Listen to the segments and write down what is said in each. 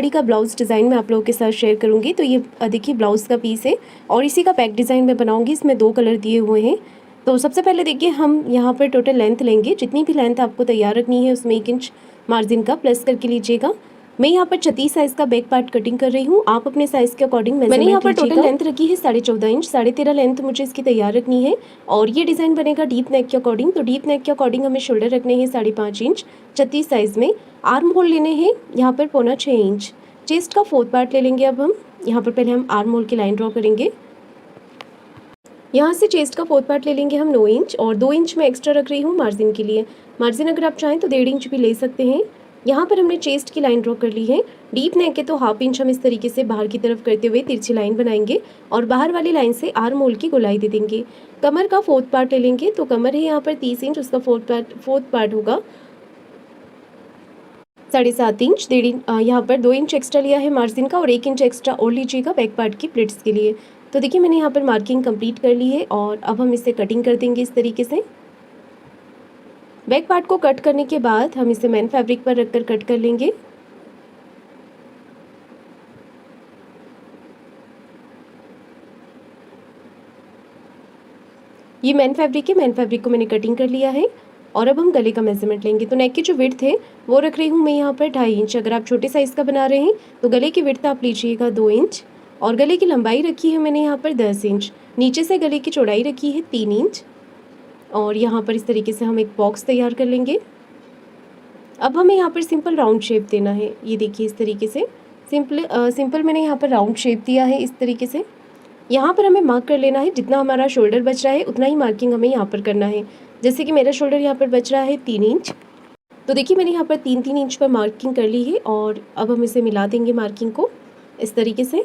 साड़ी का blouse design मैं आप लोगों के साथ शेयर करूंगी। तो ये देखिए ब्लाउज़ का पीस है और इसी का बैक डिज़ाइन मैं बनाऊंगी। इसमें 2 कलर दिए हुए हैं। तो सबसे पहले देखिए हम यहाँ पर टोटल लेंथ लेंगे, जितनी भी लेंथ आपको तैयार रखनी है उसमें 1 इंच मार्जिन का प्लस करके लीजिएगा। मैं यहाँ पर 36 साइज़ का बैक पार्ट कटिंग कर रही हूँ, आप अपने साइज़ के अकॉर्डिंग मैंने यहाँ पर टोटल लेंथ रखी है 14.5 इंच, 13.5 लेंथ मुझे इसकी तैयार रखनी है। और ये डिज़ाइन बनेगा डीप नेक के अकॉर्डिंग। तो डीप नेक के अकॉर्डिंग हमें शोल्डर रखने हैं 5.5 इंच 36 साइज़ में। आर्म होल लेने हैं यहाँ पर 6.25 इंच। चेस्ट का 4th पार्ट ले लेंगे। अब हम यहाँ पर पहले हम आर्म होल की लाइन ड्रॉ करेंगे। यहाँ से चेस्ट का 4th पार्ट ले लेंगे हम 9 इंच और 2 इंच में एक्स्ट्रा रख रही हूँ मार्जिन के लिए। मार्जिन अगर आप चाहें तो 1.5 इंच भी ले सकते हैं। यहाँ पर हमने चेस्ट की लाइन ड्रॉ कर ली है। डीप नेक है तो 1/2 इंच हम इस तरीके से बाहर की तरफ करते हुए तिरछी लाइन बनाएंगे और बाहर वाली लाइन से आर्म होल की गोलाई दे देंगे। कमर का 4th पार्ट ले लेंगे। तो कमर है यहाँ पर 30 इंच, उसका 4th पार्ट होगा 7.5 इंच। यहाँ पर 2 इंच एक्स्ट्रा लिया है मार्जिन का और 1 इंच एक्स्ट्रा और लीजिएगा बैक पार्ट की प्लिट्स के लिए। तो देखिए मैंने यहाँ पर मार्किंग कंप्लीट कर ली है और अब हम इसे कटिंग कर देंगे इस तरीके से। बैक पार्ट को कट करने के बाद हम इसे मेन फैब्रिक पर रखकर कट कर लेंगे। ये मेन फैब्रिक है, मेन फैब्रिक को मैंने कटिंग कर लिया है और अब हम गले का मेजरमेंट लेंगे। तो नेक की जो विड्थ है वो रख रही हूँ मैं यहाँ पर 2.5 इंच। अगर आप छोटे साइज़ का बना रहे हैं तो गले की विड्थ आप लीजिएगा 2 इंच और गले की लंबाई रखी है मैंने यहाँ पर 10 इंच। नीचे से गले की चौड़ाई रखी है 3 इंच और यहाँ पर इस तरीके से हम एक बॉक्स तैयार कर लेंगे। अब हमें यहाँ पर सिंपल राउंड शेप देना है। ये देखिए इस तरीके से सिंपल मैंने यहाँ पर राउंड शेप दिया है इस तरीके से। यहाँ पर हमें मार्क कर लेना है, जितना हमारा शोल्डर बच रहा है उतना ही मार्किंग हमें यहाँ पर करना है। जैसे कि मेरा शोल्डर यहाँ पर बच रहा है 3 इंच, तो देखिए मैंने यहाँ पर 3-3 इंच पर मार्किंग कर ली है और अब हम इसे मिला देंगे मार्किंग को इस तरीके से।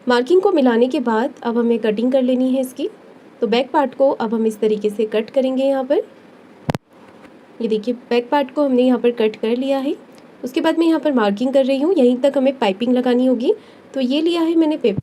मार्किंग को मिलाने के बाद अब हमें कटिंग कर लेनी है इसकी। तो बैक पार्ट को अब हम इस तरीके से कट करेंगे यहाँ पर। ये देखिए बैक पार्ट को हमने यहाँ पर कट कर लिया है। उसके बाद मैं यहाँ पर मार्किंग कर रही हूँ, यहीं तक हमें पाइपिंग लगानी होगी। तो ये लिया है मैंने पेपर।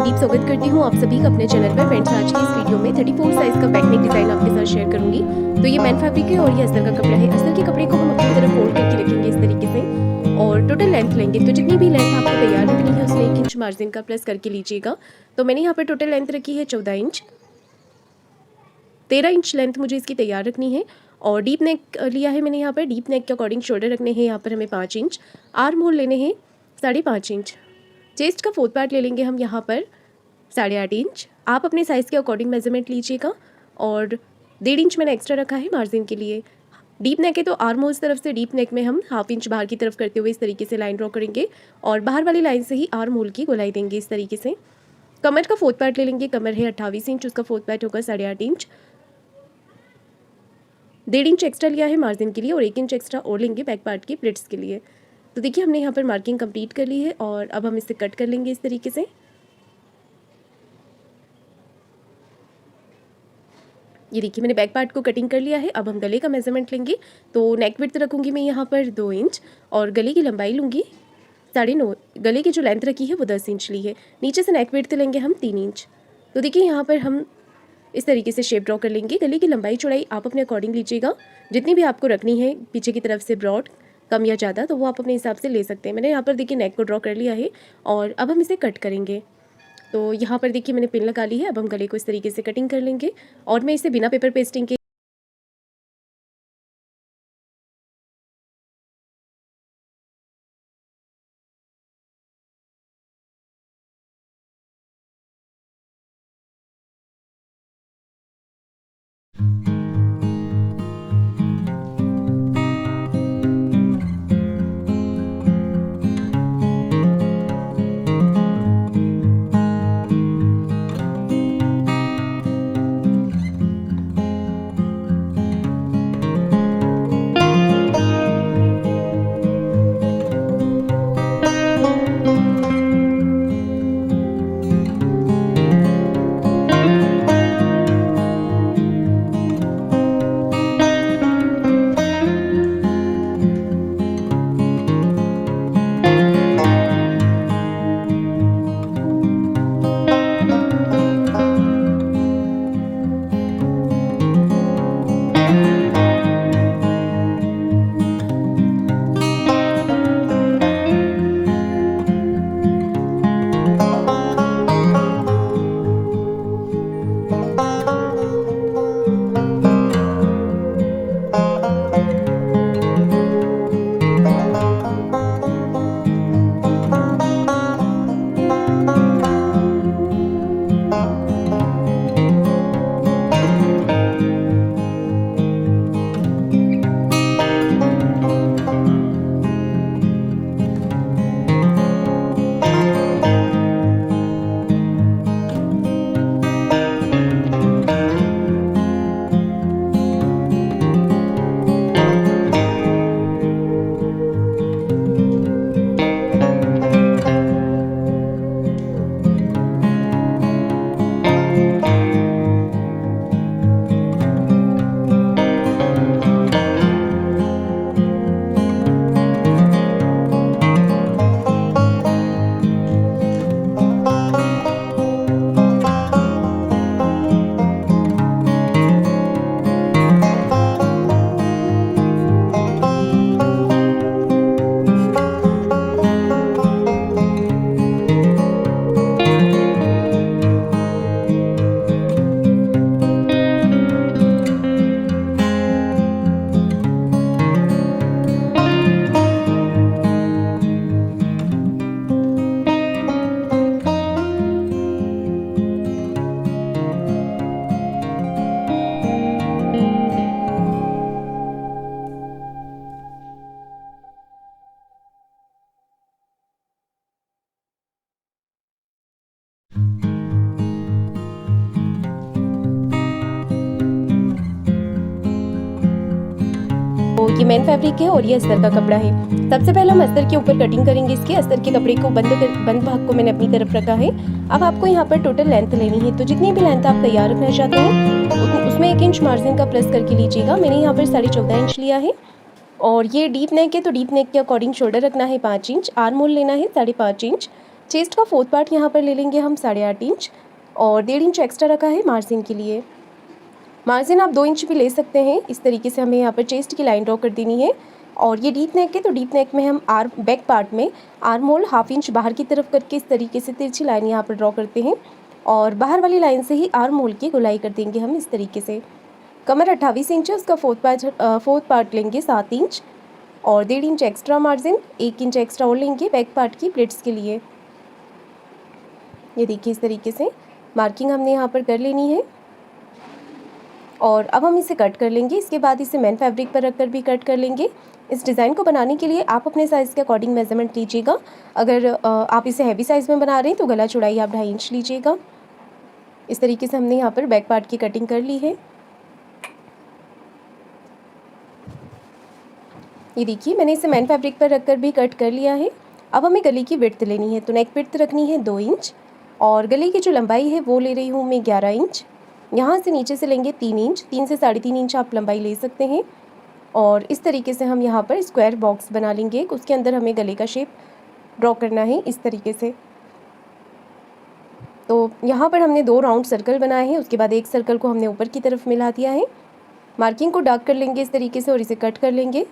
मनदीप स्वागत करती हूँ आप सभी का अपने चैनल पर। फ्रेंड्स, आज की इस वीडियो में 34 साइज का बैक नेक डिज़ाइन आपके साथ शेयर करूंगी। तो ये मैन फैब्रिक है और ये अस्तर का कपड़ा है। अस्तर के कपड़े को हम अपनी तरफ फोल्ड करके रखेंगे इस तरीके से और टोटल लेंथ लेंगे। तो जितनी भी लेंथ आपको तैयार रखनी है उसमें 1 इंच मार्जिन का प्लस करके लीजिएगा। तो मैंने यहाँ पर टोटल लेंथ रखी है 14 इंच। 13 इंच लेंथ मुझे इसकी तैयार रखनी है और डीप नेक लिया है मैंने यहाँ पर। डीप नेक के अकॉर्डिंग शोल्डर रखने हैं यहाँ पर हमें 5 इंच। आर्म होल लेने हैं 5.5 इंच। चेस्ट का 4th पार्ट ले लेंगे हम यहाँ पर 8.5 इंच। आप अपने साइज़ के अकॉर्डिंग मेजरमेंट लीजिएगा और 1.5 इंच मैंने एक्स्ट्रा रखा है मार्जिन के लिए। डीप नेक है तो आर्म होल्स तरफ से डीप नेक में हम 1/2 इंच बाहर की तरफ करते हुए इस तरीके से लाइन ड्रॉ करेंगे और बाहर वाली लाइन से ही आर्म होल की गोलाई देंगे इस तरीके से। कमर का 4th पार्ट ले लेंगे। कमर है 28 इंच, उसका 4th पार्ट होगा 8.5 इंच। 1.5 इंच एक्स्ट्रा लिया है मार्जिन के लिए और 1 इंच एक्स्ट्रा और लेंगे बैक पार्ट की प्लिट्स के लिए। तो देखिए हमने यहाँ पर मार्किंग कंप्लीट कर ली है और अब हम इसे कट कर लेंगे इस तरीके से। ये देखिए मैंने बैक पार्ट को कटिंग कर लिया है। अब हम गले का मेजरमेंट लेंगे। तो नेक विड्थ रखूँगी मैं यहाँ पर 2 इंच और गले की लंबाई लूँगी 9.5। गले की जो लेंथ रखी है वो 10 इंच ली है। नीचे से नेक विड्थ लेंगे हम 3 इंच। तो देखिए यहाँ पर हम इस तरीके से शेप ड्रॉ कर लेंगे। गले की लंबाई चौड़ाई आप अपने अकॉर्डिंग लीजिएगा, जितनी भी आपको रखनी है पीछे की तरफ से ब्रॉड कम या ज़्यादा तो वो आप अपने हिसाब से ले सकते हैं। मैंने यहाँ पर देखिए नेक को ड्रॉ कर लिया है और अब हम इसे कट करेंगे। तो यहाँ पर देखिए मैंने पिन लगा ली है। अब हम गले को इस तरीके से कटिंग कर लेंगे और मैं इसे बिना पेपर पेस्टिंग के तो ये मैन फैब्रिक है और ये अस्तर का कपड़ा है। सबसे पहले हम अस्तर के ऊपर कटिंग करेंगे इसके। अस्तर के कपड़े को बंद भाग को मैंने अपनी तरफ रखा है। अब आपको यहाँ पर टोटल लेंथ लेनी है। तो जितनी भी लेंथ आप तैयार रखना चाहते हैं उसमें 1 इंच मार्जिन का प्लस करके लीजिएगा। मैंने यहाँ पर 14.5 इंच लिया है और ये डीप नेक है तो डीप नेक के अकॉर्डिंग शोल्डर रखना है 5 इंच। आर्म होल लेना है 5.5 इंच। चेस्ट का फोर्थ पार्ट यहाँ पर ले लेंगे हम 8.5 इंच और 1.5 इंच एक्स्ट्रा रखा है मार्जिन के लिए। मार्जिन आप 2 इंच भी ले सकते हैं। इस तरीके से हमें यहाँ पर चेस्ट की लाइन ड्रॉ कर देनी है। और ये डीप नेक है तो डीप नेक में हम बैक पार्ट में आर्म होल 1/2 इंच बाहर की तरफ करके इस तरीके से तिरछी लाइन यहाँ पर ड्रॉ करते हैं और बाहर वाली लाइन से ही आर्म होल की गोलाई कर देंगे हम इस तरीके से। कमर 28 इंच है, उसका फोर्थ पार्ट लेंगे 7 इंच और 1.5 inch extra margin, 1 inch extra और लेंगे बैक पार्ट की प्लेट्स के लिए। ये देखिए इस तरीके से मार्किंग हमने यहाँ पर कर लेनी है और अब हम इसे कट कर लेंगे। इसके बाद इसे मैन फैब्रिक पर रखकर भी कट कर लेंगे। इस डिज़ाइन को बनाने के लिए आप अपने साइज़ के अकॉर्डिंग मेजरमेंट लीजिएगा। अगर आप इसे हैवी साइज़ में बना रहे हैं तो गला चौड़ाई आप 2.5 इंच लीजिएगा। इस तरीके से हमने यहाँ पर बैक पार्ट की कटिंग कर ली है। ये देखिए मैंने इसे मैन फैब्रिक पर रखकर भी कट कर लिया है। अब हमें गले की विड्थ लेनी है तो नेक विड्थ रखनी है 2 इंच और गले की जो लंबाई है वो ले रही हूँ मैं 11 इंच। यहाँ से नीचे से लेंगे 3 इंच, 3 से 3.5 इंच आप लंबाई ले सकते हैं। और इस तरीके से हम यहाँ पर स्क्वायर बॉक्स बना लेंगे। उसके अंदर हमें गले का शेप ड्रॉ करना है इस तरीके से। तो यहाँ पर हमने 2 राउंड सर्कल बनाए हैं। उसके बाद एक सर्कल को हमने ऊपर की तरफ मिला दिया है। मार्किंग को डार्क कर लेंगे इस तरीके से और इसे कट कर लेंगे।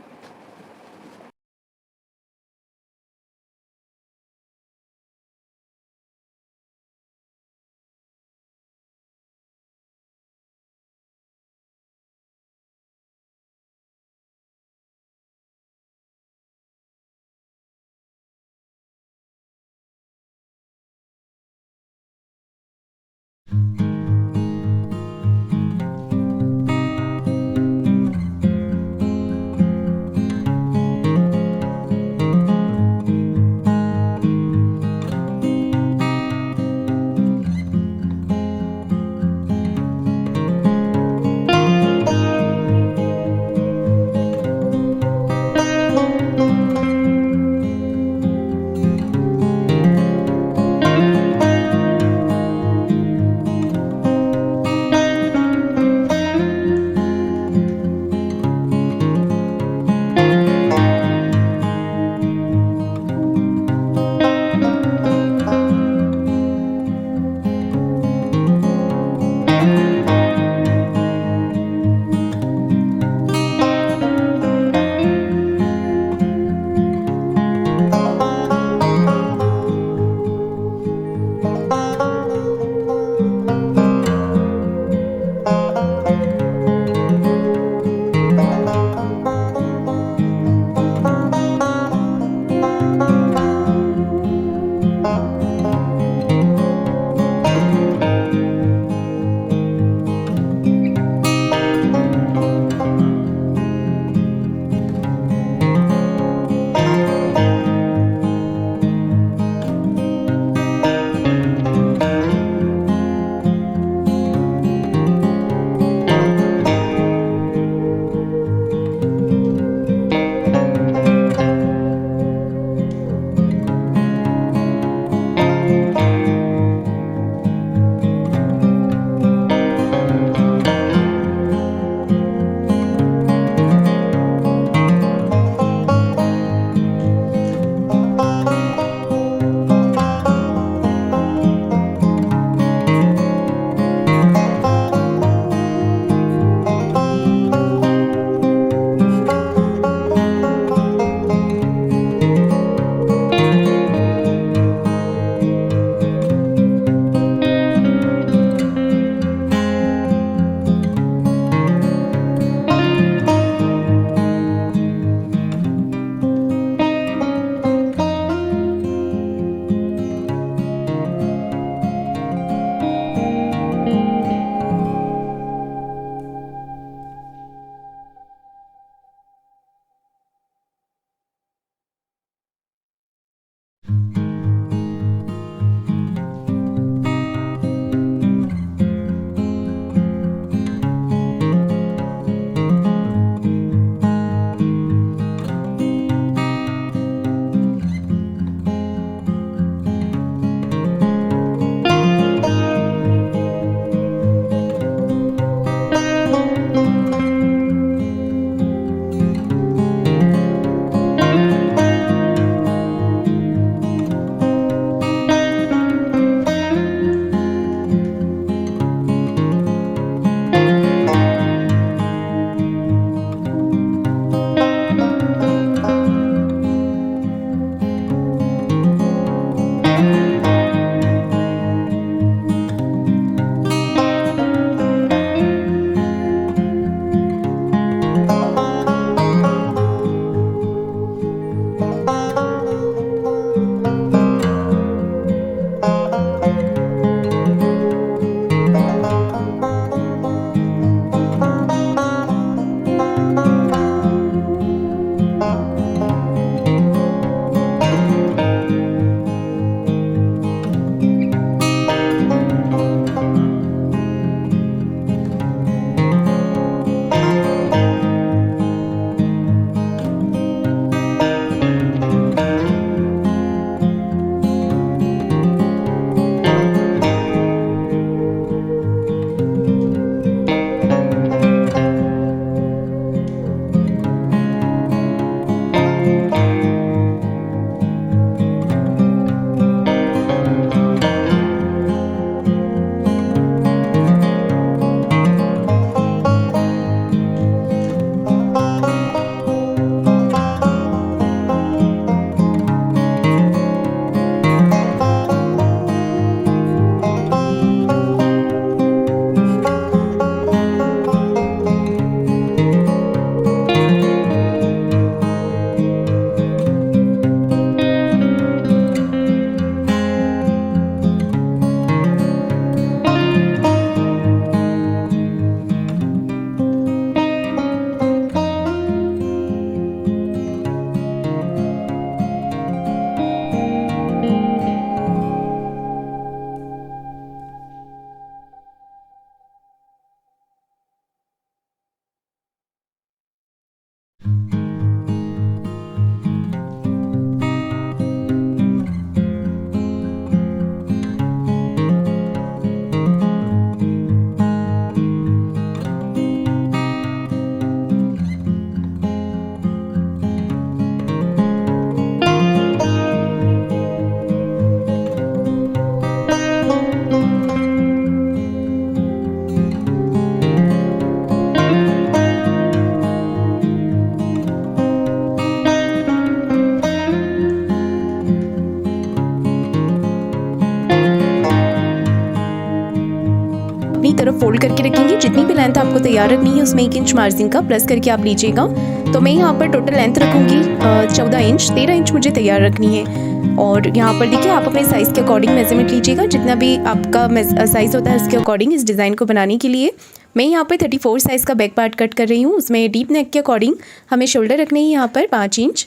तरफ फोल्ड करके रखेंगे। जितनी भी लेंथ आपको तैयार रखनी है उसमें 1 इंच मार्जिन का प्लस करके आप लीजिएगा। तो मैं यहाँ पर टोटल लेंथ रखूँगी 14 इंच, 13 इंच मुझे तैयार रखनी है। और यहाँ पर देखिए आप अपने साइज़ के अकॉर्डिंग मेजरमेंट लीजिएगा, जितना भी आपका साइज़ होता है उसके अकॉर्डिंग इस डिज़ाइन को बनाने के लिए। मैं यहाँ पे 34 साइज़ का बैक पार्ट कट कर रही हूँ। उसमें डीप नेक के अकॉर्डिंग हमें शोल्डर रखने हैं यहाँ पर 5 इंच,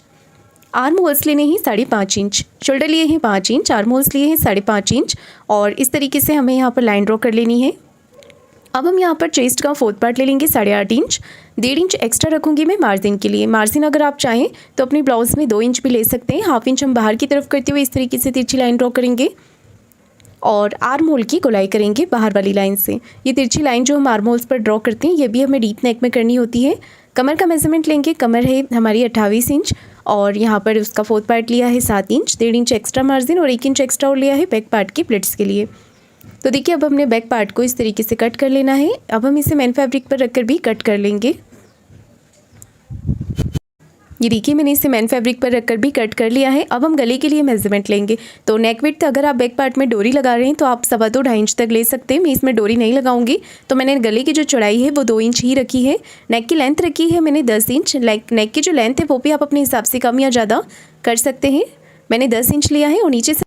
आर्म होल्स लेने हैं 5.5 इंच, शोल्डर लिए हैं 5 इंच, आर्म होल्स लिए हैं 5.5 इंच, और इस तरीके से हमें यहाँ पर लाइन ड्रॉ कर लेनी है। अब हम यहाँ पर चेस्ट का 4th पार्ट ले लेंगे 8.5 इंच, 1.5 इंच एक्स्ट्रा रखूँगी मैं मार्जिन के लिए। मार्जिन अगर आप चाहें तो अपनी ब्लाउज़ में 2 इंच भी ले सकते हैं। 1/2 इंच हम बाहर की तरफ करते हुए इस तरीके से तिरछी लाइन ड्रॉ करेंगे और आर्म होल की गोलाई करेंगे बाहर वाली लाइन से। ये तिरछी लाइन जो हम आर्म होल्स पर ड्रॉ करते हैं ये भी हमें डीप नेक में करनी होती है। कमर का मेजरमेंट लेंगे, कमर है हमारी 28 इंच और यहाँ पर उसका 4th पार्ट लिया है 7 इंच, 1.5 इंच एक्स्ट्रा मार्जिन और 1 इंच एक्स्ट्रा और लिया है बैक पार्ट की प्लिट्स के लिए। तो देखिए अब हमने बैक पार्ट को इस तरीके से कट कर लेना है। अब हम इसे मेन फैब्रिक पर रखकर भी कट कर लेंगे। ये देखिए मैंने इसे मेन फैब्रिक पर रखकर भी कट कर लिया है। अब हम गले के लिए मेजरमेंट लेंगे। तो नेक विड्थ अगर आप बैक पार्ट में डोरी लगा रहे हैं तो आप 2.25 इंच तक ले सकते हैं। मैं इसमें डोरी नहीं लगाऊंगी, तो मैंने गले की जो चौड़ाई है वो 2 इंच ही रखी है। नेक की लेंथ रखी है मैंने 10 इंच। नेक की जो लेंथ है वो भी आप अपने हिसाब से कम या ज़्यादा कर सकते हैं। मैंने 10 इंच लिया है और नीचे से